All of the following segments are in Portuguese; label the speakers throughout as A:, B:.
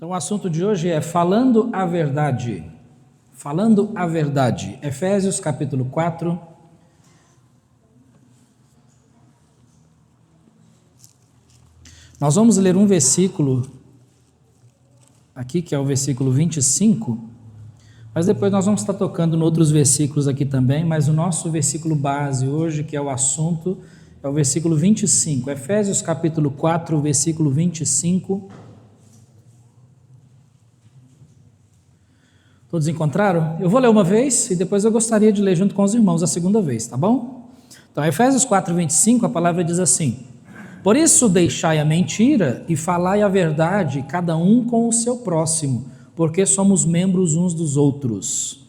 A: Então o assunto de hoje é falando a verdade. Falando a verdade. Efésios capítulo 4. Nós vamos ler um versículo aqui, que é o versículo 25, mas depois nós vamos estar tocando em outros versículos aqui também, mas o nosso versículo base hoje, que é o assunto, é o versículo 25. Efésios capítulo 4, versículo 25. Todos encontraram? Eu vou ler uma vez e depois eu gostaria de ler junto com os irmãos a segunda vez, tá bom? Então, Efésios 4, 25, a palavra diz assim: por isso deixai a mentira e falai a verdade, cada um com o seu próximo, porque somos membros uns dos outros.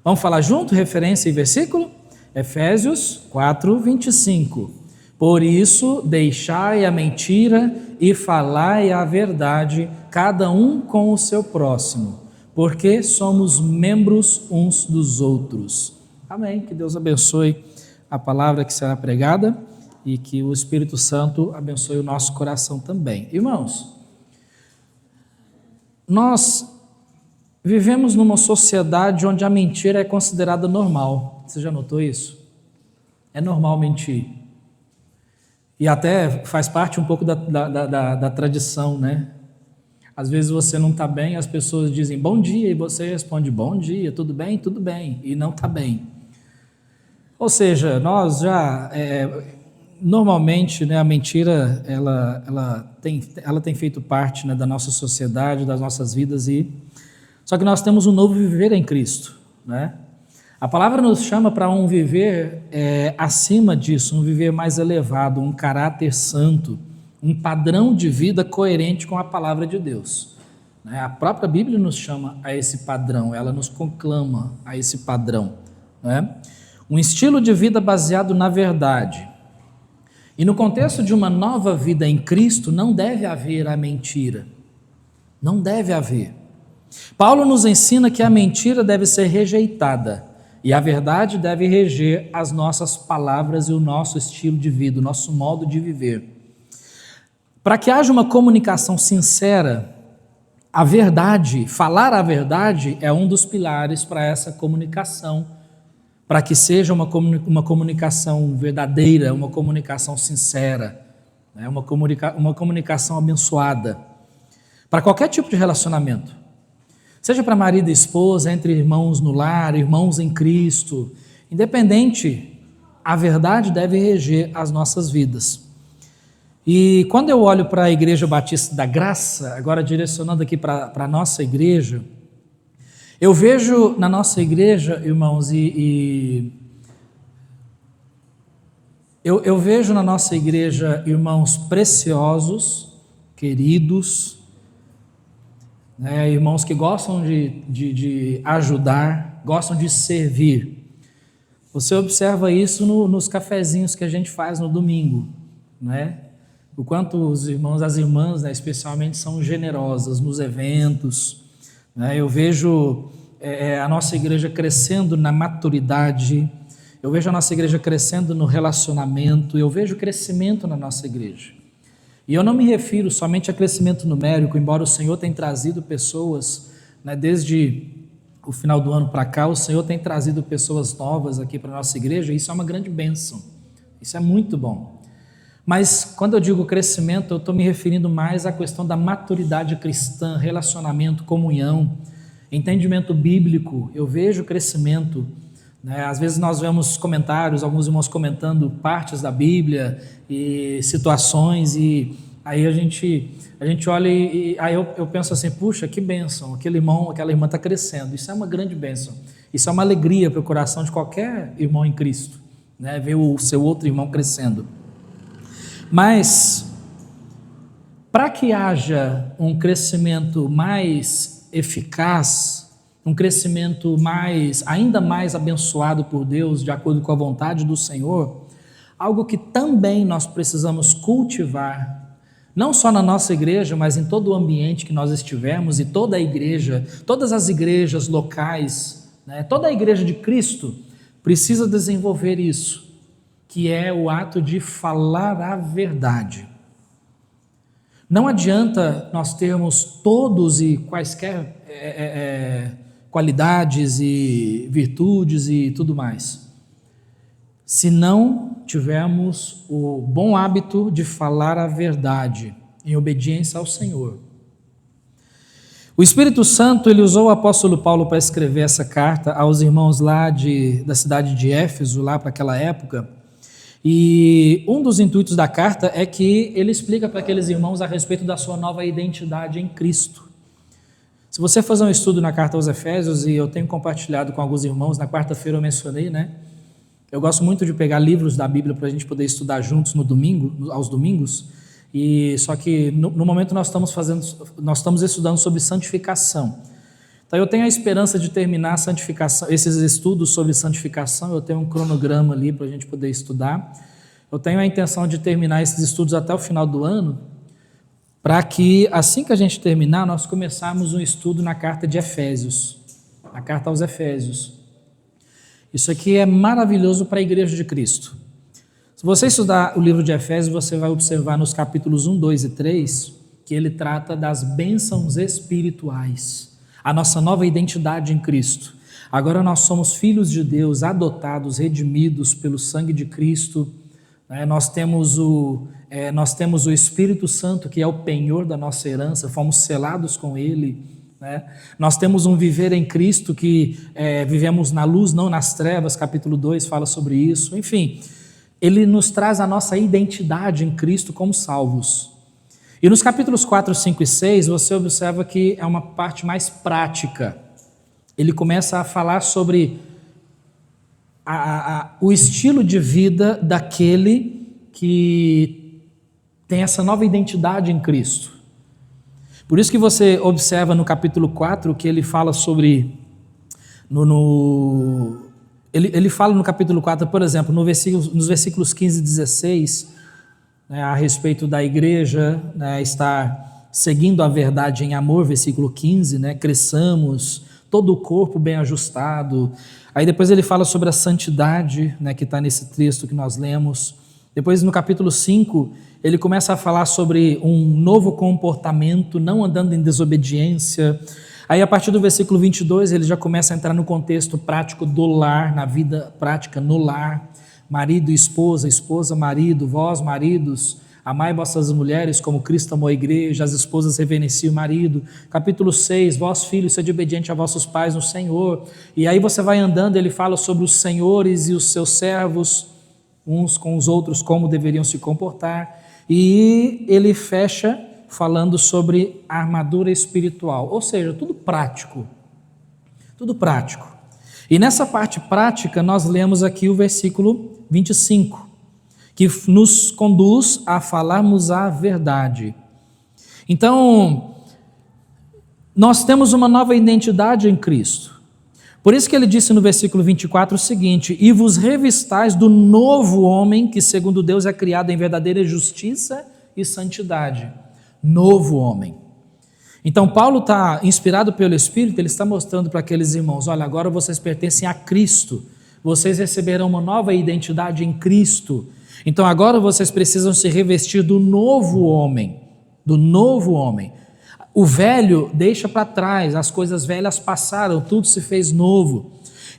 A: Vamos falar junto, referência e versículo? Efésios 4, 25. Por isso deixai a mentira e falai a verdade, cada um com o seu próximo, porque somos membros uns dos outros. Amém. Que Deus abençoe a palavra que será pregada e que o Espírito Santo abençoe o nosso coração também. Irmãos, nós vivemos numa sociedade onde a mentira é considerada normal. Você já notou isso? É normal mentir. E até faz parte um pouco da tradição, né? Às vezes você não está bem, as pessoas dizem bom dia, e você responde bom dia, tudo bem, e não está bem. Ou seja, nós já, normalmente, né, a mentira, ela tem feito parte, né, da nossa sociedade, das nossas vidas, só que nós temos um novo viver em Cristo, né? A palavra nos chama para um viver acima disso, um viver mais elevado, um caráter santo, um padrão de vida coerente com a palavra de Deus. A própria Bíblia nos chama a esse padrão, ela nos conclama a esse padrão. Um estilo de vida baseado na verdade. E no contexto de uma nova vida em Cristo, não deve haver a mentira. Não deve haver. Paulo nos ensina que a mentira deve ser rejeitada e a verdade deve reger as nossas palavras e o nosso estilo de vida, o nosso modo de viver. Para que haja uma comunicação sincera, a verdade, falar a verdade é um dos pilares para essa comunicação, para que seja uma comunicação verdadeira, uma comunicação sincera, né? uma comunicação abençoada, para qualquer tipo de relacionamento, seja para marido e esposa, entre irmãos no lar, irmãos em Cristo, independente, a verdade deve reger as nossas vidas. E quando eu olho para a Igreja Batista da Graça, agora direcionando aqui para a nossa igreja, eu vejo na nossa igreja, irmãos, eu vejo na nossa igreja irmãos preciosos, queridos, né, irmãos que gostam de ajudar, gostam de servir. Você observa isso nos cafezinhos que a gente faz no domingo, né? O quanto os irmãos, as irmãs, né, especialmente, são generosas nos eventos, né? Eu vejo a nossa igreja crescendo na maturidade, eu vejo a nossa igreja crescendo no relacionamento, eu vejo crescimento na nossa igreja. E eu não me refiro somente a crescimento numérico, embora o Senhor tenha trazido pessoas, né, desde o final do ano para cá, o Senhor tem trazido pessoas novas aqui para a nossa igreja, e isso é uma grande bênção, isso é muito bom. Mas quando eu digo crescimento, eu estou me referindo mais à questão da maturidade cristã, relacionamento, comunhão, entendimento bíblico. Eu vejo crescimento, né? Às vezes nós vemos comentários, alguns irmãos comentando partes da Bíblia e situações, e aí a gente olha e aí eu penso assim, puxa, que bênção, aquele irmão, aquela irmã está crescendo. Isso é uma grande bênção, isso é uma alegria para o coração de qualquer irmão em Cristo, né? Ver o seu outro irmão crescendo. Mas, para que haja um crescimento mais eficaz, um crescimento ainda mais abençoado por Deus, de acordo com a vontade do Senhor, algo que também nós precisamos cultivar, não só na nossa igreja, mas em todo o ambiente que nós estivermos, e toda a igreja, todas as igrejas locais, né, toda a igreja de Cristo precisa desenvolver isso, que é o ato de falar a verdade. Não adianta nós termos todos e quaisquer qualidades e virtudes e tudo mais, se não tivermos o bom hábito de falar a verdade em obediência ao Senhor. O Espírito Santo, ele usou o apóstolo Paulo para escrever essa carta aos irmãos lá da cidade de Éfeso, lá para aquela época, e um dos intuitos da carta é que ele explica para aqueles irmãos a respeito da sua nova identidade em Cristo. Se você fazer um estudo na carta aos Efésios, e eu tenho compartilhado com alguns irmãos, na quarta-feira eu mencionei, eu gosto muito de pegar livros da Bíblia para a gente poder estudar juntos no domingo, aos domingos, e só que no momento nós estamos estudando sobre santificação. Então eu tenho a esperança de terminar a santificação, esses estudos sobre santificação, eu tenho um cronograma ali para a gente poder estudar. Eu tenho a intenção de terminar esses estudos até o final do ano, para que assim que a gente terminar, nós começarmos um estudo na carta de Efésios, a carta aos Efésios. Isso aqui é maravilhoso para a igreja de Cristo. Se você estudar o livro de Efésios, você vai observar nos capítulos 1, 2 e 3, que ele trata das bênçãos espirituais, a nossa nova identidade em Cristo. Agora nós somos filhos de Deus, adotados, redimidos pelo sangue de Cristo. Nós temos o Espírito Santo, que é o penhor da nossa herança, fomos selados com Ele. Nós temos um viver em Cristo, que vivemos na luz, não nas trevas, capítulo 2 fala sobre isso. Enfim, ele nos traz a nossa identidade em Cristo como salvos. E nos capítulos 4, 5 e 6, você observa que é uma parte mais prática. Ele começa a falar sobre o estilo de vida daquele que tem essa nova identidade em Cristo. Por isso que você observa no capítulo 4 que ele fala sobre... Ele fala no capítulo 4, por exemplo, nos versículos 15 e 16, a respeito da igreja, estar seguindo a verdade em amor, versículo 15, cresçamos, todo o corpo bem ajustado. Aí depois ele fala sobre a santidade, que está nesse texto que nós lemos. Depois no capítulo 5, ele começa a falar sobre um novo comportamento, não andando em desobediência. Aí a partir do versículo 22, ele já começa a entrar no contexto prático do lar, na vida prática no lar. Marido e esposa, esposa, marido, vós maridos, amai vossas mulheres como Cristo amou a igreja, as esposas reverenciem o marido. Capítulo 6, vós filhos, sede obediente a vossos pais no Senhor. E aí você vai andando, ele fala sobre os senhores e os seus servos, uns com os outros, como deveriam se comportar. E ele fecha falando sobre a armadura espiritual, ou seja, tudo prático. Tudo prático. E nessa parte prática, nós lemos aqui o versículo 25, que nos conduz a falarmos a verdade. Então, nós temos uma nova identidade em Cristo. Por isso que ele disse no versículo 24 o seguinte: e vos revistais do novo homem, que segundo Deus é criado em verdadeira justiça e santidade. Novo homem. Então Paulo está inspirado pelo Espírito, ele está mostrando para aqueles irmãos: olha, agora vocês pertencem a Cristo, vocês receberão uma nova identidade em Cristo, então agora vocês precisam se revestir do novo homem, O velho deixa para trás, as coisas velhas passaram, tudo se fez novo.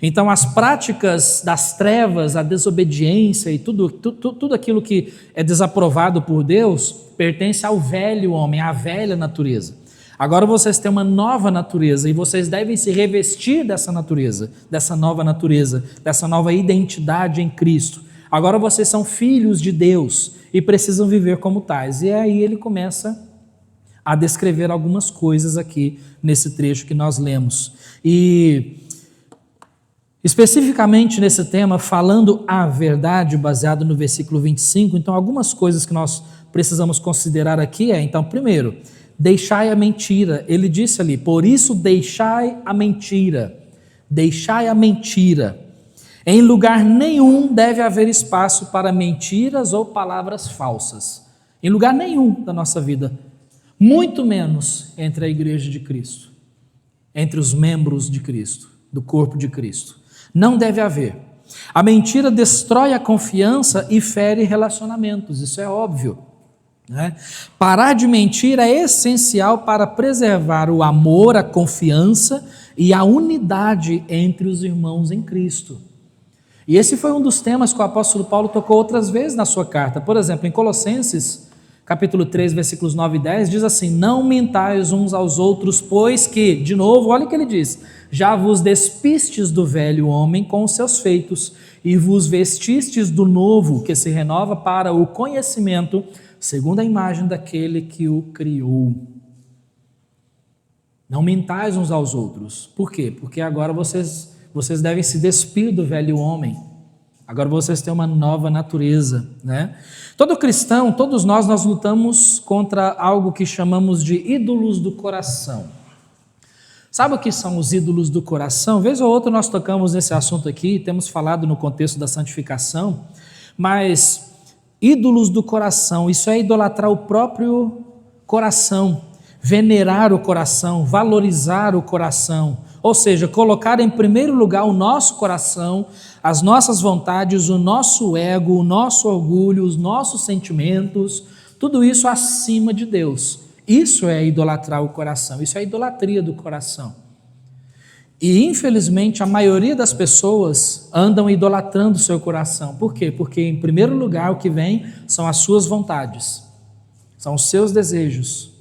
A: Então as práticas das trevas, a desobediência e tudo aquilo que é desaprovado por Deus, pertence ao velho homem, à velha natureza. Agora vocês têm uma nova natureza e vocês devem se revestir dessa natureza, dessa nova identidade em Cristo. Agora vocês são filhos de Deus e precisam viver como tais. E aí ele começa a descrever algumas coisas aqui nesse trecho que nós lemos. E especificamente nesse tema, falando a verdade, baseado no versículo 25, então algumas coisas que nós precisamos considerar aqui então, primeiro, deixai a mentira. Ele disse ali: por isso deixai a mentira. Deixai a mentira. Em lugar nenhum deve haver espaço para mentiras ou palavras falsas. Em lugar nenhum da nossa vida. Muito menos entre a igreja de Cristo, entre os membros de Cristo, do corpo de Cristo. Não deve haver. A mentira destrói a confiança e fere relacionamentos, isso é óbvio. né? Parar de mentir é essencial para preservar o amor, a confiança e a unidade entre os irmãos em Cristo. E esse foi um dos temas que o apóstolo Paulo tocou outras vezes na sua carta. Por exemplo, em Colossenses, capítulo 3, versículos 9 e 10, diz assim: não mentais uns aos outros, pois que, de novo, olha o que ele diz, já vos despistes do velho homem com os seus feitos, e vos vestistes do novo, que se renova para o conhecimento, segundo a imagem daquele que o criou. Não mentais uns aos outros. Por quê? Porque agora vocês devem se despir do velho homem. Agora vocês têm uma nova natureza, né? Todo cristão, todos nós lutamos contra algo que chamamos de ídolos do coração. Sabe o que são os ídolos do coração? Vez ou outra nós tocamos nesse assunto aqui, temos falado no contexto da santificação, mas ídolos do coração, isso é idolatrar o próprio coração, venerar o coração, valorizar o coração, ou seja, colocar em primeiro lugar o nosso coração, as nossas vontades, o nosso ego, o nosso orgulho, os nossos sentimentos, tudo isso acima de Deus. Isso é idolatrar o coração, isso é idolatria do coração. E infelizmente a maioria das pessoas andam idolatrando o seu coração. Por quê? Porque em primeiro lugar o que vem são as suas vontades, são os seus desejos.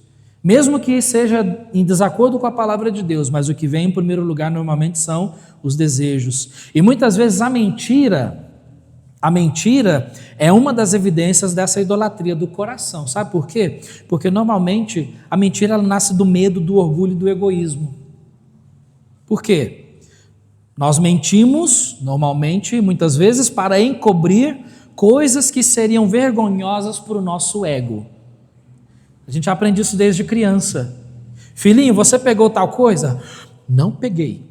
A: Mesmo que seja em desacordo com a palavra de Deus, mas o que vem em primeiro lugar normalmente são os desejos. E muitas vezes a mentira é uma das evidências dessa idolatria do coração. Sabe por quê? Porque normalmente a mentira ela nasce do medo, do orgulho e do egoísmo. Por quê? Nós mentimos, normalmente, muitas vezes, para encobrir coisas que seriam vergonhosas para o nosso ego. A gente aprende isso desde criança. Filhinho, você pegou tal coisa? Não peguei.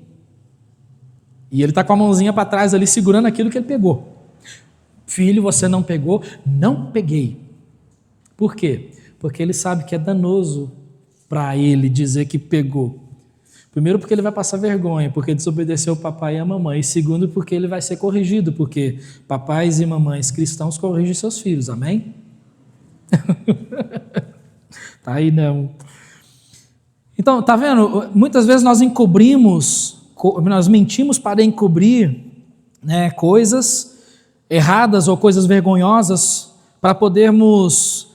A: E ele está com a mãozinha para trás ali, segurando aquilo que ele pegou. Filho, você não pegou? Não peguei. Por quê? Porque ele sabe que é danoso para ele dizer que pegou. Primeiro porque ele vai passar vergonha, porque desobedeceu o papai e a mamãe. E segundo porque ele vai ser corrigido, porque papais e mamães cristãos corrigem seus filhos, amém? Tá aí não. Então, tá vendo? Muitas vezes nós mentimos para encobrir, né, coisas erradas ou coisas vergonhosas, para podermos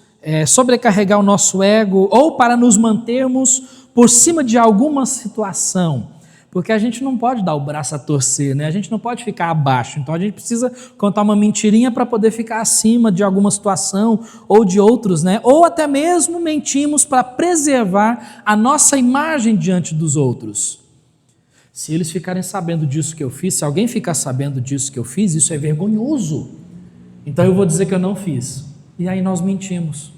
A: sobrecarregar o nosso ego ou para nos mantermos por cima de alguma situação, porque a gente não pode dar o braço a torcer, né? A gente não pode ficar abaixo, então a gente precisa contar uma mentirinha para poder ficar acima de alguma situação ou de outros, né? Ou até mesmo mentimos para preservar a nossa imagem diante dos outros. Se eles ficarem sabendo disso que eu fiz, se alguém ficar sabendo disso que eu fiz, isso é vergonhoso, então eu vou dizer que eu não fiz, e aí nós mentimos.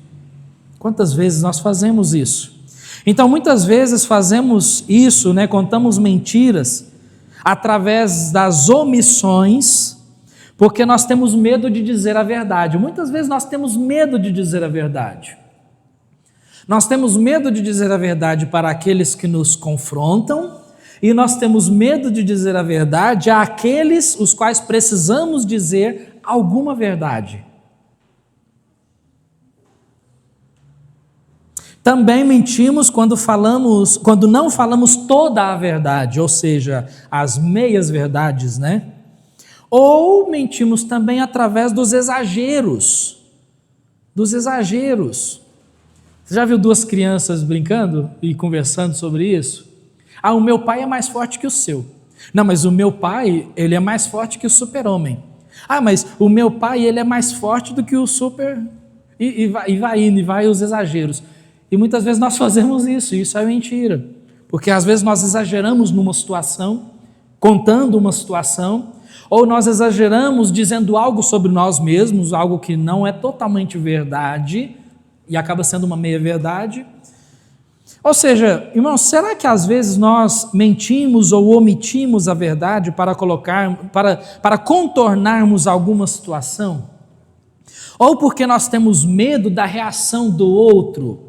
A: Quantas vezes nós fazemos isso? Então, muitas vezes fazemos isso, né, contamos mentiras através das omissões, porque nós temos medo de dizer a verdade. Muitas vezes nós temos medo de dizer a verdade. Nós temos medo de dizer a verdade para aqueles que nos confrontam, e nós temos medo de dizer a verdade àqueles os quais precisamos dizer alguma verdade. Também mentimos quando não falamos toda a verdade, ou seja, as meias verdades, né? Ou mentimos também através dos exageros. Dos exageros. Você já viu duas crianças brincando e conversando sobre isso? Ah, o meu pai é mais forte que o seu. Não, mas o meu pai, ele é mais forte que o super-homem. Ah, mas o meu pai, ele é mais forte do que o super... E vai indo, e vai os exageros. E muitas vezes nós fazemos isso, e isso é mentira. Porque às vezes nós exageramos numa situação, contando uma situação, ou nós exageramos dizendo algo sobre nós mesmos, algo que não é totalmente verdade, e acaba sendo uma meia-verdade. Ou seja, irmãos, será que às vezes nós mentimos ou omitimos a verdade para contornarmos alguma situação? Ou porque nós temos medo da reação do outro?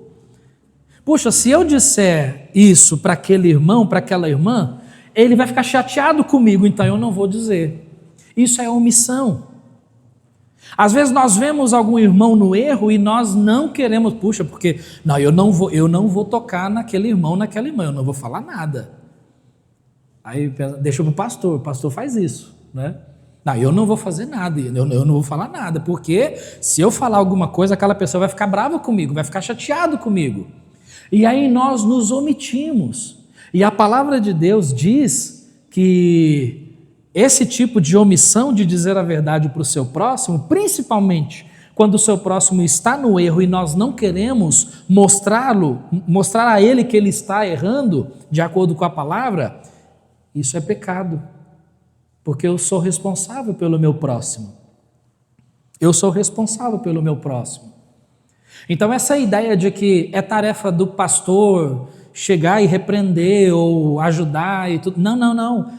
A: Puxa, se eu disser isso para aquele irmão, para aquela irmã, ele vai ficar chateado comigo, então eu não vou dizer. Isso é omissão. Às vezes nós vemos algum irmão no erro e nós não queremos, puxa, porque não, eu não vou tocar naquele irmão, naquela irmã, eu não vou falar nada. Aí deixa para o pastor faz isso, né? Não, eu não vou fazer nada, eu não vou falar nada, porque se eu falar alguma coisa, aquela pessoa vai ficar brava comigo, vai ficar chateado comigo. E aí nós nos omitimos. E a palavra de Deus diz que esse tipo de omissão de dizer a verdade para o seu próximo, principalmente quando o seu próximo está no erro e nós não queremos mostrar a ele que ele está errando, de acordo com a palavra, isso é pecado. Porque eu sou responsável pelo meu próximo. Eu sou responsável pelo meu próximo. Então essa ideia de que é tarefa do pastor chegar e repreender ou ajudar e tudo, não.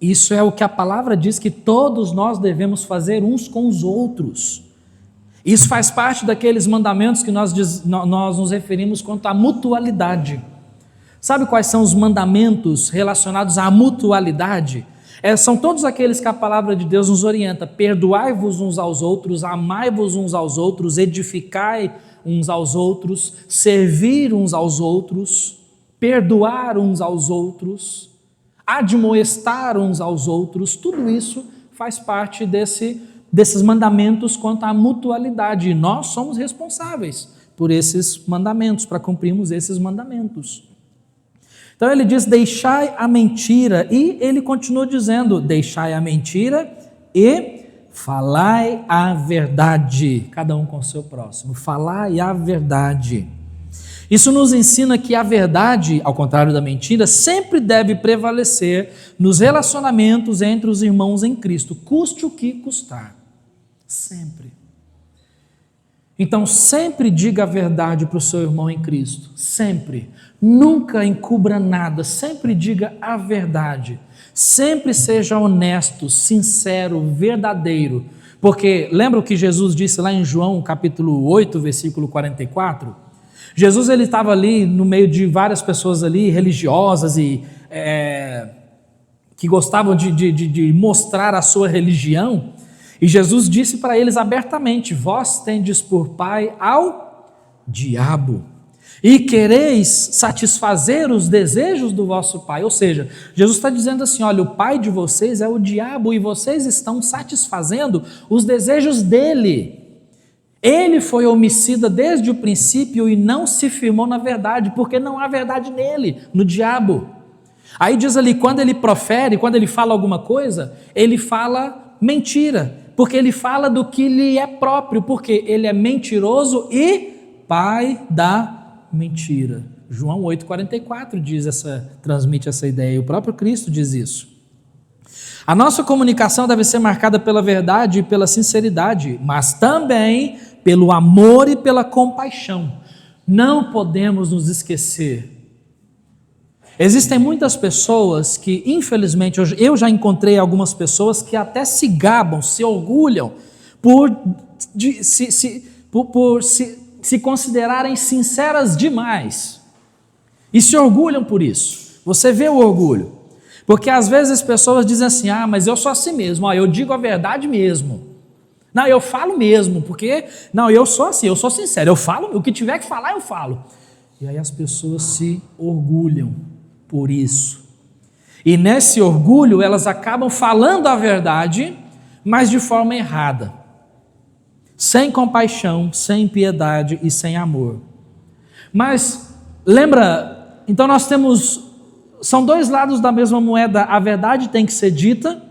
A: Isso é o que a palavra diz que todos nós devemos fazer uns com os outros. Isso faz parte daqueles mandamentos que nós nos referimos quanto à mutualidade. Sabe quais são os mandamentos relacionados à mutualidade? São todos aqueles que a palavra de Deus nos orienta: perdoai-vos uns aos outros, amai-vos uns aos outros, edificai uns aos outros, servir uns aos outros, perdoar uns aos outros, admoestar uns aos outros. Tudo isso faz parte desses mandamentos quanto à mutualidade, e nós somos responsáveis por esses mandamentos, para cumprirmos esses mandamentos. Então ele diz: deixai a mentira, e ele continua dizendo: deixai a mentira e falai a verdade, cada um com o seu próximo, falai a verdade. Isso nos ensina que a verdade, ao contrário da mentira, sempre deve prevalecer nos relacionamentos entre os irmãos em Cristo, custe o que custar, sempre. Então sempre diga a verdade para o seu irmão em Cristo, sempre. Nunca encubra nada, sempre diga a verdade, sempre seja honesto, sincero, verdadeiro, porque lembra o que Jesus disse lá em João capítulo 8, versículo 44? Jesus ele estava ali no meio de várias pessoas ali, religiosas e que gostavam de mostrar a sua religião, e Jesus disse para eles abertamente: vós tendes por pai ao diabo, e quereis satisfazer os desejos do vosso pai. Ou seja, Jesus está dizendo assim: olha, o pai de vocês é o diabo e vocês estão satisfazendo os desejos dele. Ele foi homicida desde o princípio e não se firmou na verdade, porque não há verdade nele, no diabo. Aí diz ali, quando ele profere, quando ele fala alguma coisa, ele fala mentira, porque ele fala do que lhe é próprio, porque ele é mentiroso e pai da mentira. João 8,44 transmite essa ideia, e o próprio Cristo diz isso. A nossa comunicação deve ser marcada pela verdade e pela sinceridade, mas também pelo amor e pela compaixão. Não podemos nos esquecer. Existem muitas pessoas que, infelizmente, eu já encontrei algumas pessoas que até se gabam, se orgulham por se considerarem sinceras demais, e se orgulham por isso. Você vê o orgulho, porque às vezes as pessoas dizem assim: mas eu sou assim mesmo, eu digo a verdade mesmo, não, eu falo mesmo, porque, não, eu sou assim, eu sou sincero, eu falo, o que tiver que falar eu falo, e aí as pessoas se orgulham por isso, e nesse orgulho elas acabam falando a verdade, mas de forma errada, sem compaixão, sem piedade e sem amor. Mas lembra, então nós são dois lados da mesma moeda. A verdade tem que ser dita,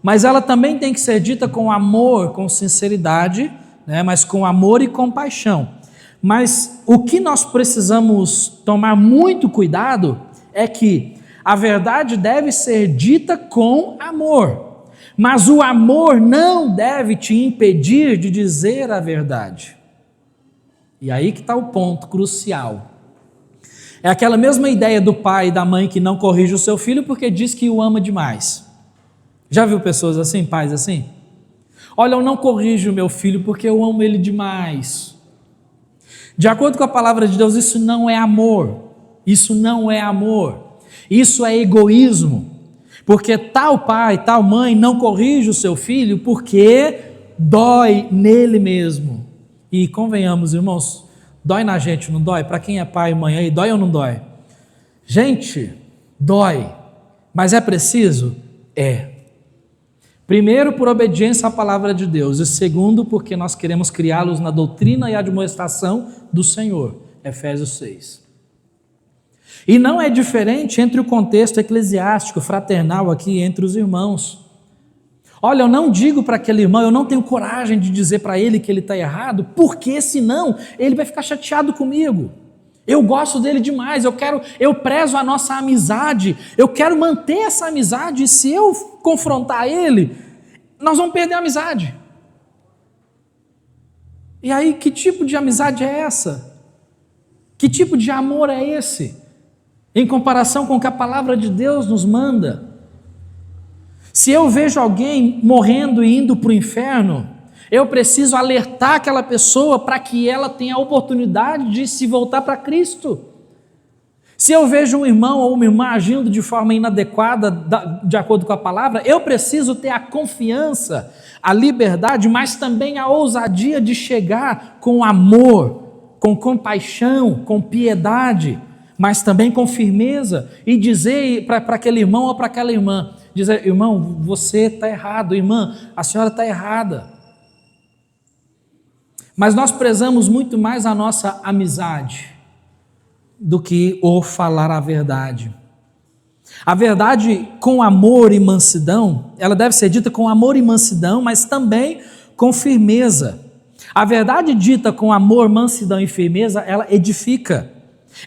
A: mas ela também tem que ser dita com amor, com sinceridade, né? Mas com amor e compaixão. Mas o que nós precisamos tomar muito cuidado é que a verdade deve ser dita com amor, mas o amor não deve te impedir de dizer a verdade. E aí que está o ponto crucial. É aquela mesma ideia do pai e da mãe que não corrige o seu filho porque diz que o ama demais. Já viu pessoas assim, pais assim? Olha, eu não corrijo o meu filho porque eu amo ele demais. De acordo com a palavra de Deus, isso não é amor. Isso não é amor. Isso é egoísmo. Porque tal pai, tal mãe não corrige o seu filho porque dói nele mesmo. E convenhamos, irmãos, dói na gente, não dói? Para quem é pai e mãe aí, dói ou não dói? Gente, dói, mas é preciso? É. Primeiro, por obediência à palavra de Deus, e segundo, porque nós queremos criá-los na doutrina e admoestação do Senhor. Efésios 6. E não é diferente entre o contexto eclesiástico, fraternal aqui entre os irmãos. Olha, eu não digo para aquele irmão, eu não tenho coragem de dizer para ele que ele está errado, porque senão ele vai ficar chateado comigo. Eu gosto dele demais, eu prezo a nossa amizade, eu quero manter essa amizade, e se eu confrontar ele, nós vamos perder a amizade. E aí, que tipo de amizade é essa? Que tipo de amor é esse? Em comparação com o que a palavra de Deus nos manda. Se eu vejo alguém morrendo e indo para o inferno, eu preciso alertar aquela pessoa para que ela tenha a oportunidade de se voltar para Cristo. Se eu vejo um irmão ou uma irmã agindo de forma inadequada, de acordo com a palavra, eu preciso ter a confiança, a liberdade, mas também a ousadia de chegar com amor, com compaixão, com piedade, mas também com firmeza, e dizer para aquele irmão ou para aquela irmã, dizer: irmão, você está errado, irmã, a senhora está errada. Mas nós prezamos muito mais a nossa amizade do que o falar a verdade. A verdade com amor e mansidão, ela deve ser dita com amor e mansidão, mas também com firmeza. A verdade dita com amor, mansidão e firmeza, ela edifica.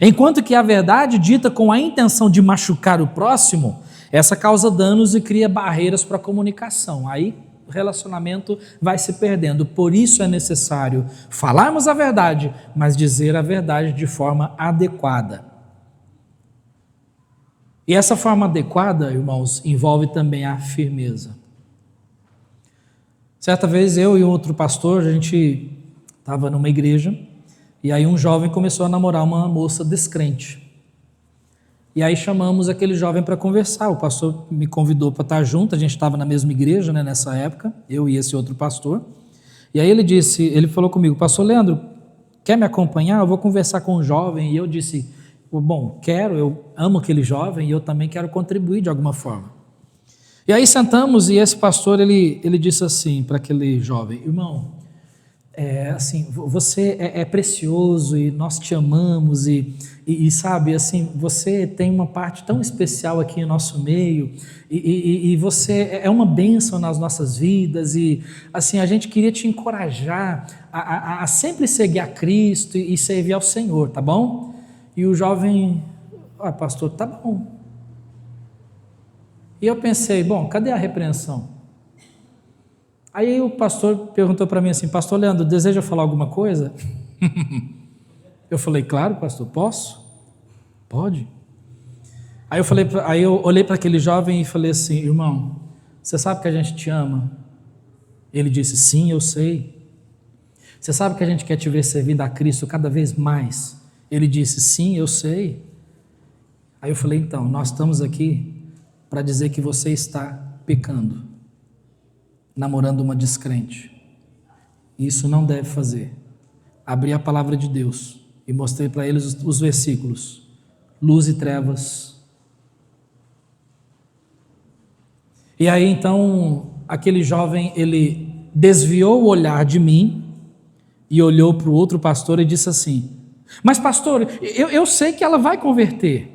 A: Enquanto que a verdade dita com a intenção de machucar o próximo, essa causa danos e cria barreiras para a comunicação. Aí o relacionamento vai se perdendo. Por isso é necessário falarmos a verdade, mas dizer a verdade de forma adequada. E essa forma adequada, irmãos, envolve também a firmeza. Certa vez eu e outro pastor, a gente estava numa igreja, e aí um jovem começou a namorar uma moça descrente. E aí chamamos aquele jovem para conversar. O pastor me convidou para estar junto, a gente estava na mesma igreja, né, nessa época, eu e esse outro pastor. E aí ele falou comigo: pastor Leandro, quer me acompanhar? Eu vou conversar com o jovem. E eu disse: bom, quero, eu amo aquele jovem e eu também quero contribuir de alguma forma. E aí sentamos e esse pastor, ele disse assim para aquele jovem: irmão, assim, você é precioso e nós te amamos e sabe, assim, você tem uma parte tão especial aqui em nosso meio e você é uma bênção nas nossas vidas e assim, a gente queria te encorajar a sempre seguir a Cristo e servir ao Senhor, tá bom? E o jovem: pastor, tá bom. E eu pensei: bom, cadê a repreensão? Aí o pastor perguntou para mim assim: pastor Leandro, deseja falar alguma coisa? Eu falei: claro, pastor, posso? Pode. Aí eu olhei para aquele jovem e falei assim: irmão, você sabe que a gente te ama? Ele disse: sim, eu sei. Você sabe que a gente quer te ver servindo a Cristo cada vez mais? Ele disse: sim, eu sei. Aí eu falei: então, nós estamos aqui para dizer que você está pecando, namorando uma descrente. Isso não deve fazer. Abri a palavra de Deus e mostrei para eles os versículos: luz e trevas. E aí então aquele jovem, ele desviou o olhar de mim e olhou para o outro pastor e disse assim: mas pastor, eu sei que ela vai converter.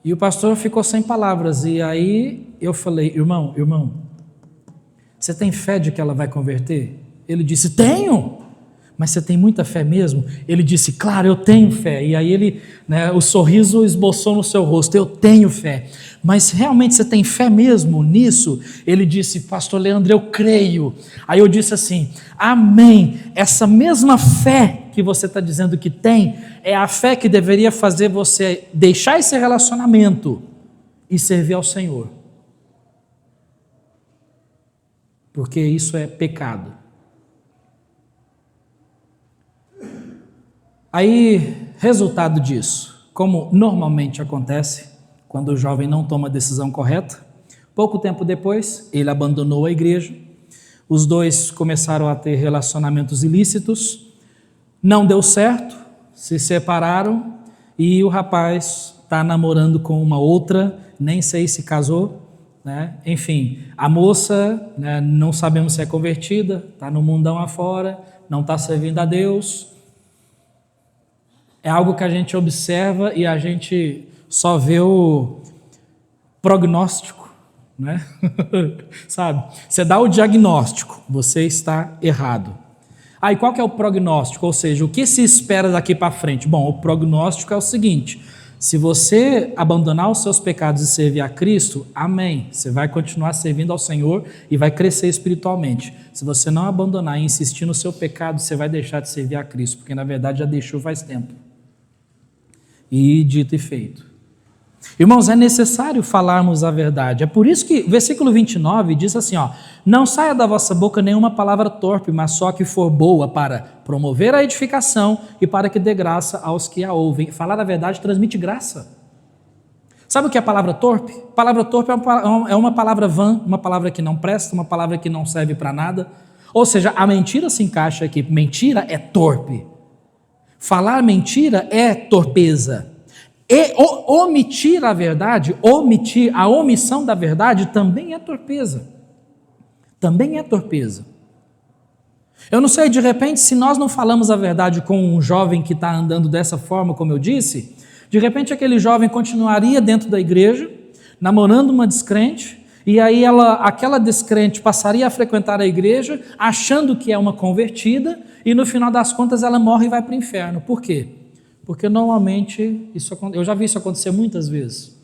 A: E o pastor ficou sem palavras. E aí eu falei: irmão, você tem fé de que ela vai converter? Ele disse: tenho. Mas você tem muita fé mesmo? Ele disse: claro, eu tenho fé. E aí ele, o sorriso esboçou no seu rosto: eu tenho fé. Mas realmente você tem fé mesmo nisso? Ele disse: pastor Leandro, eu creio. Aí eu disse assim: amém. Essa mesma fé que você está dizendo que tem, é a fé que deveria fazer você deixar esse relacionamento e servir ao Senhor. Porque isso é pecado. Aí, resultado disso, como normalmente acontece quando o jovem não toma a decisão correta, pouco tempo depois ele abandonou a igreja, Os dois começaram a ter relacionamentos ilícitos, não deu certo, se separaram e o rapaz está namorando com uma outra, nem sei se casou, né? Enfim, a moça, né, não sabemos se é convertida, está no mundão afora, não está servindo a Deus. É algo que a gente observa e a gente só vê o prognóstico, né? Sabe? Você dá o diagnóstico, você está errado. Aí qual que é o prognóstico? Ou seja, o que se espera daqui para frente? Bom, o prognóstico é o seguinte: se você abandonar os seus pecados e servir a Cristo, amém, você vai continuar servindo ao Senhor e vai crescer espiritualmente. Se você não abandonar e insistir no seu pecado, você vai deixar de servir a Cristo, porque na verdade já deixou faz tempo. E dito e feito. Irmãos, é necessário falarmos a verdade. É por isso que o versículo 29 diz assim, ó: não saia da vossa boca nenhuma palavra torpe, mas só que for boa para promover a edificação e para que dê graça aos que a ouvem. Falar a verdade transmite graça. Sabe o que é a palavra torpe? A palavra torpe é uma palavra vã, uma palavra que não presta, uma palavra que não serve para nada. Ou seja, a mentira se encaixa aqui. Mentira é torpe. Falar mentira é torpeza. E omitir a verdade, a omissão da verdade também é torpeza. Também é torpeza. Eu não sei, de repente, se nós não falamos a verdade com um jovem que está andando dessa forma, como eu disse, de repente aquele jovem continuaria dentro da igreja, namorando uma descrente, e aí aquela descrente passaria a frequentar a igreja, achando que é uma convertida, e no final das contas ela morre e vai para o inferno. Por quê? Porque normalmente, eu já vi isso acontecer muitas vezes.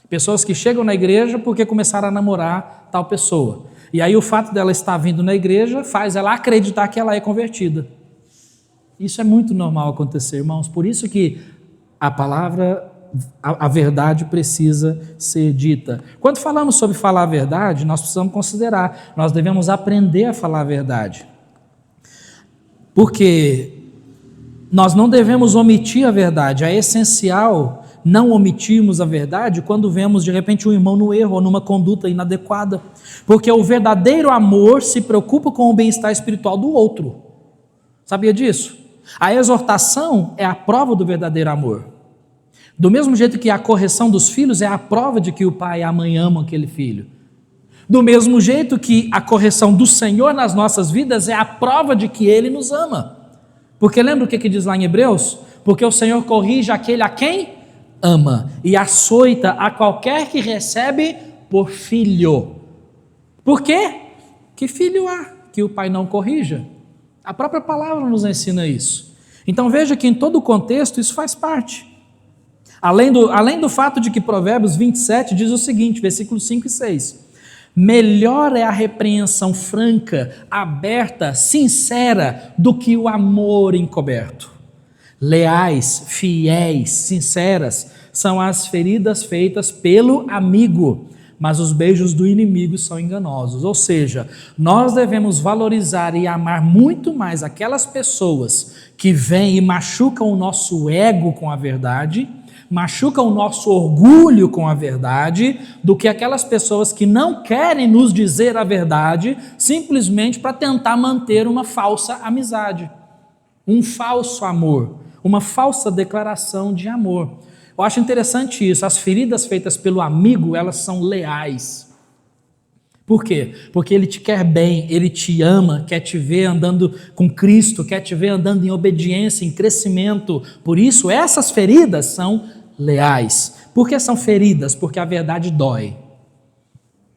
A: Pessoas que chegam na igreja porque começaram a namorar tal pessoa. E aí o fato dela estar vindo na igreja faz ela acreditar que ela é convertida. Isso é muito normal acontecer, irmãos. Por isso que a palavra, a verdade precisa ser dita. Quando falamos sobre falar a verdade, nós precisamos considerar, nós devemos aprender a falar a verdade. Porque nós não devemos omitir a verdade. É essencial não omitirmos a verdade quando vemos de repente um irmão no erro ou numa conduta inadequada, porque o verdadeiro amor se preocupa com o bem-estar espiritual do outro. Sabia disso? A exortação é a prova do verdadeiro amor. Do mesmo jeito que a correção dos filhos é a prova de que o pai e a mãe amam aquele filho. Do mesmo jeito que a correção do Senhor nas nossas vidas é a prova de que Ele nos ama. Porque lembra o que diz lá em Hebreus? Porque o Senhor corrige aquele a quem ama e açoita a qualquer que recebe por filho. Por quê? Que filho há que o pai não corrija? A própria palavra nos ensina isso. Então veja que em todo o contexto isso faz parte. Além do fato de que Provérbios 27 diz o seguinte, versículos 5 e 6. Melhor é a repreensão franca, aberta, sincera, do que o amor encoberto. Leais, fiéis, sinceras, são as feridas feitas pelo amigo, mas os beijos do inimigo são enganosos. Ou seja, nós devemos valorizar e amar muito mais aquelas pessoas que vêm e machucam o nosso ego com a verdade, machucam o nosso orgulho com a verdade, do que aquelas pessoas que não querem nos dizer a verdade, simplesmente para tentar manter uma falsa amizade, um falso amor, uma falsa declaração de amor. Eu acho interessante isso, as feridas feitas pelo amigo, elas são leais. Por quê? Porque ele te quer bem, ele te ama, quer te ver andando com Cristo, quer te ver andando em obediência, em crescimento. Por isso, essas feridas são leais. Por que são feridas? Porque a verdade dói.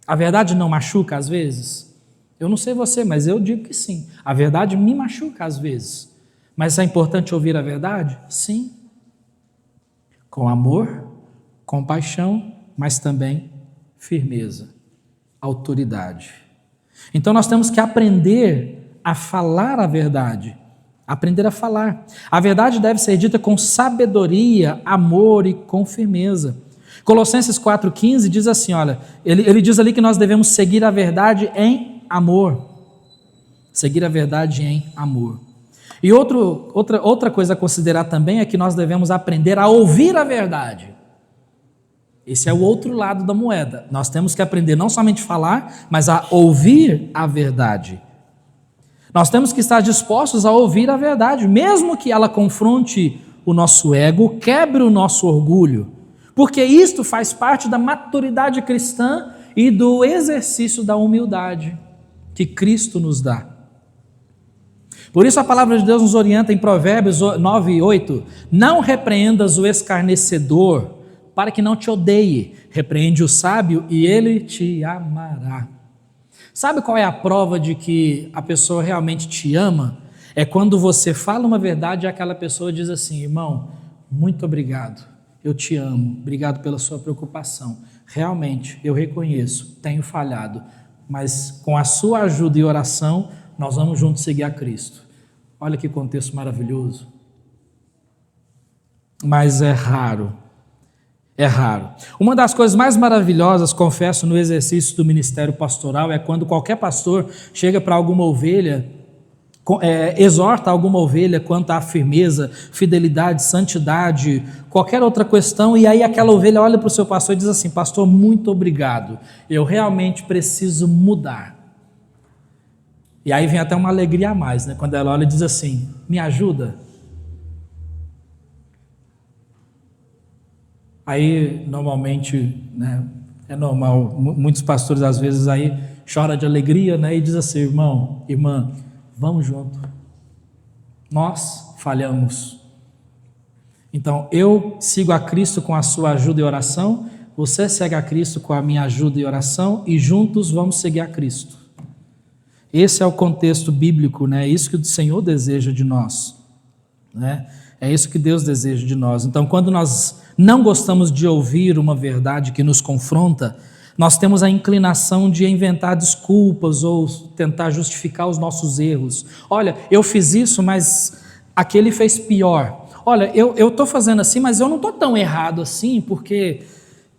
A: A verdade não machuca às vezes? Eu não sei você, mas eu digo que sim. A verdade me machuca às vezes. Mas é importante ouvir a verdade? Sim. Com amor, compaixão, mas também firmeza, autoridade. Então nós temos que aprender a falar a verdade. Aprender a falar. A verdade deve ser dita com sabedoria, amor e com firmeza. Colossenses 4,15 diz assim, olha, ele diz ali que nós devemos seguir a verdade em amor. Seguir a verdade em amor. E outra coisa a considerar também é que nós devemos aprender a ouvir a verdade. Esse é o outro lado da moeda. Nós temos que aprender não somente a falar, mas a ouvir a verdade. Nós temos que estar dispostos a ouvir a verdade, mesmo que ela confronte o nosso ego, quebre o nosso orgulho, porque isto faz parte da maturidade cristã e do exercício da humildade que Cristo nos dá. Por isso a palavra de Deus nos orienta em Provérbios 9:8: não repreendas o escarnecedor, para que não te odeie, repreende o sábio e ele te amará. Sabe qual é a prova de que a pessoa realmente te ama? É quando você fala uma verdade e aquela pessoa diz assim: irmão, muito obrigado, eu te amo, obrigado pela sua preocupação, realmente eu reconheço, tenho falhado, mas com a sua ajuda e oração nós vamos juntos seguir a Cristo. Olha que contexto maravilhoso. Mas é raro. É raro. Uma das coisas mais maravilhosas, confesso, no exercício do ministério pastoral é quando qualquer pastor chega para alguma ovelha, exorta alguma ovelha quanto à firmeza, fidelidade, santidade, qualquer outra questão, e aí aquela ovelha olha para o seu pastor e diz assim: pastor, muito obrigado, eu realmente preciso mudar. E aí vem até uma alegria a mais, né? Quando ela olha e diz assim: me ajuda. Aí, normalmente, né, é normal, muitos pastores às vezes aí choram de alegria, né, e diz assim: irmão, irmã, vamos junto, nós falhamos, então eu sigo a Cristo com a sua ajuda e oração, você segue a Cristo com a minha ajuda e oração, e juntos vamos seguir a Cristo. Esse é o contexto bíblico, né? É isso que o Senhor deseja de nós, né? É isso que Deus deseja de nós. Então, quando nós não gostamos de ouvir uma verdade que nos confronta, nós temos a inclinação de inventar desculpas ou tentar justificar os nossos erros. Olha, eu fiz isso, mas aquele fez pior. Olha, eu estou fazendo assim, mas eu não estou tão errado assim, porque,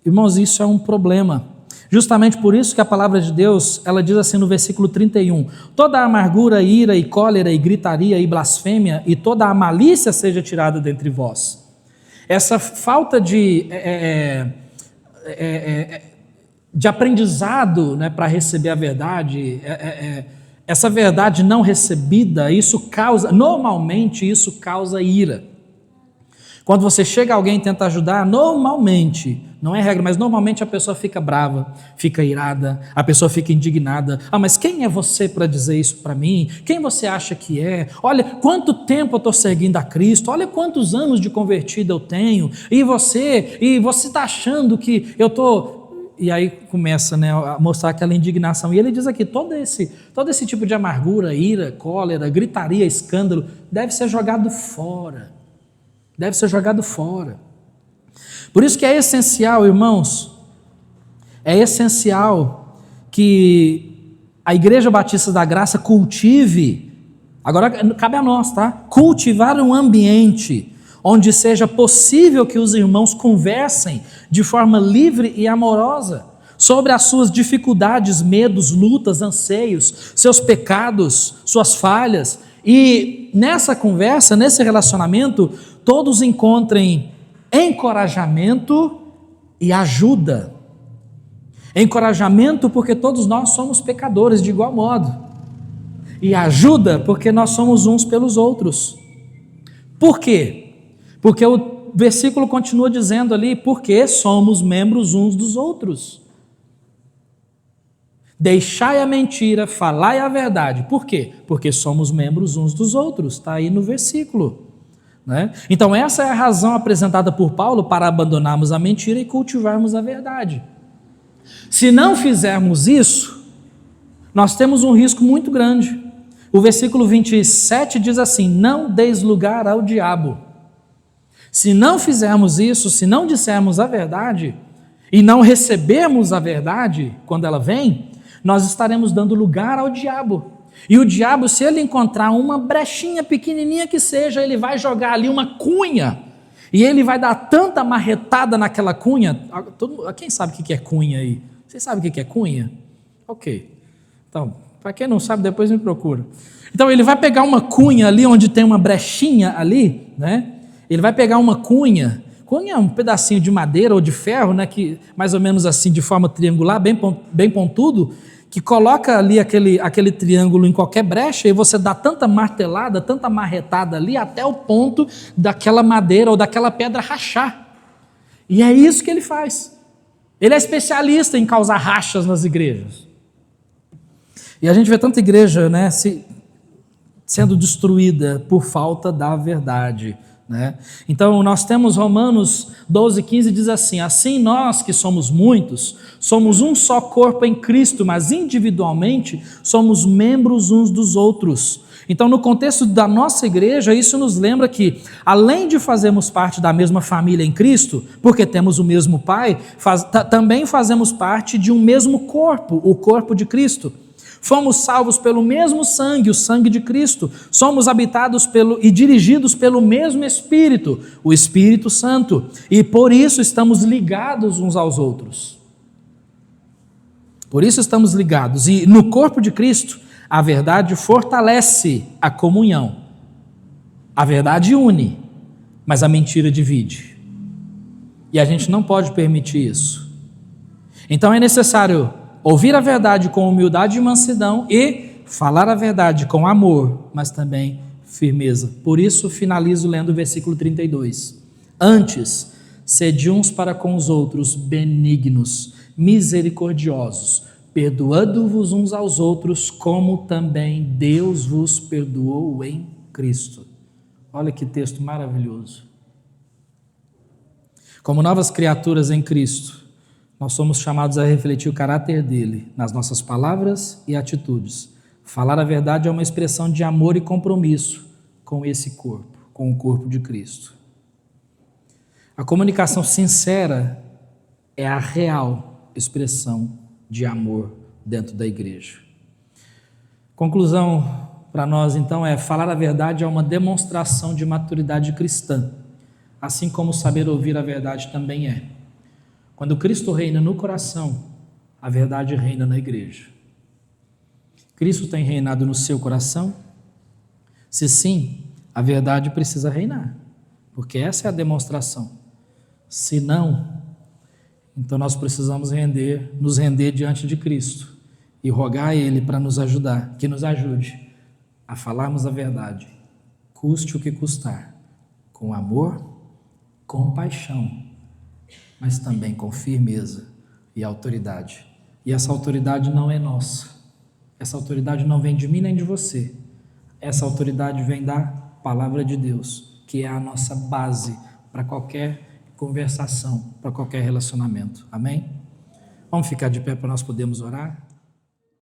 A: irmãos, isso é um problema. Justamente por isso que a palavra de Deus, ela diz assim no versículo 31, toda a amargura, ira e cólera e gritaria e blasfêmia e toda a malícia seja tirada dentre vós. Essa falta de aprendizado, né, para receber a verdade, essa verdade não recebida, normalmente isso causa ira. Quando você chega a alguém e tenta ajudar, normalmente, não é regra, mas normalmente a pessoa fica brava, fica irada, a pessoa fica indignada. Ah, mas quem é você para dizer isso para mim? Quem você acha que é? Olha, quanto tempo eu estou seguindo a Cristo, olha quantos anos de convertido eu tenho, e você está achando que eu estou... E aí começa, né, a mostrar aquela indignação. E ele diz aqui, todo esse tipo de amargura, ira, cólera, gritaria, escândalo, deve ser jogado fora. Deve ser jogado fora. Por isso que é essencial, irmãos, é essencial que a Igreja Batista da Graça cultive, agora cabe a nós, tá? Cultivar um ambiente onde seja possível que os irmãos conversem de forma livre e amorosa sobre as suas dificuldades, medos, lutas, anseios, seus pecados, suas falhas, e nessa conversa, nesse relacionamento, todos encontrem encorajamento e ajuda. Encorajamento porque todos nós somos pecadores de igual modo, e ajuda porque nós somos uns pelos outros. Por quê? Porque o versículo continua dizendo ali, porque somos membros uns dos outros. Deixai a mentira, falai a verdade. Por quê? Porque somos membros uns dos outros, está aí no versículo, né? Então essa é a razão apresentada por Paulo para abandonarmos a mentira e cultivarmos a verdade. Se não fizermos isso, nós temos um risco muito grande. O versículo 27 diz assim, não deis lugar ao diabo. Se não fizermos isso, se não dissermos a verdade, e não recebermos a verdade quando ela vem, nós estaremos dando lugar ao diabo. E o diabo, se ele encontrar uma brechinha pequenininha que seja, ele vai jogar ali uma cunha, e ele vai dar tanta marretada naquela cunha. Quem sabe o que é cunha aí? Vocês sabem o que é cunha? Ok. Então, para quem não sabe, depois me procura. Então, ele vai pegar uma cunha ali, onde tem uma brechinha ali, né? Ele vai pegar uma cunha cunha é um pedacinho de madeira ou de ferro, né, que mais ou menos assim, de forma triangular, bem pontudo, que coloca ali aquele triângulo em qualquer brecha e você dá tanta martelada, tanta marretada ali, até o ponto daquela madeira ou daquela pedra rachar. E é isso que ele faz. Ele é especialista em causar rachas nas igrejas. E a gente vê tanta igreja, né, sendo destruída por falta da verdade, né? Então nós temos Romanos 12:15, diz assim: assim nós que somos muitos, somos um só corpo em Cristo, mas individualmente somos membros uns dos outros. Então, no contexto da nossa igreja, isso nos lembra que, além de fazermos parte da mesma família em Cristo, porque temos o mesmo Pai, também fazemos parte de um mesmo corpo, o corpo de Cristo. Fomos salvos pelo mesmo sangue, o sangue de Cristo. Somos habitados e dirigidos pelo mesmo Espírito, o Espírito Santo. E por isso estamos ligados uns aos outros. Por isso estamos ligados. E no corpo de Cristo, a verdade fortalece a comunhão. A verdade une, mas a mentira divide. E a gente não pode permitir isso. Então é necessário ouvir a verdade com humildade e mansidão e falar a verdade com amor, mas também firmeza. Por isso, finalizo lendo o versículo 32. Antes, sede uns para com os outros benignos, misericordiosos, perdoando-vos uns aos outros, como também Deus vos perdoou em Cristo. Olha que texto maravilhoso. Como novas criaturas em Cristo, nós somos chamados a refletir o caráter dele nas nossas palavras e atitudes. Falar a verdade é uma expressão de amor e compromisso com esse corpo, com o corpo de Cristo. A comunicação sincera é a real expressão de amor dentro da igreja. Conclusão para nós, então, é: falar a verdade é uma demonstração de maturidade cristã, assim como saber ouvir a verdade também é. Quando Cristo reina no coração, a verdade reina na igreja. Cristo tem reinado no seu coração? Se sim, a verdade precisa reinar, porque essa é a demonstração. Se não, então nós precisamos nos render diante de Cristo e rogar a Ele para nos ajudar, que nos ajude a falarmos a verdade, custe o que custar, com amor, com paixão, mas também com firmeza e autoridade. E essa autoridade não é nossa. Essa autoridade não vem de mim nem de você. Essa autoridade vem da palavra de Deus, que é a nossa base para qualquer conversação, para qualquer relacionamento. Amém? Vamos ficar de pé para nós podermos orar?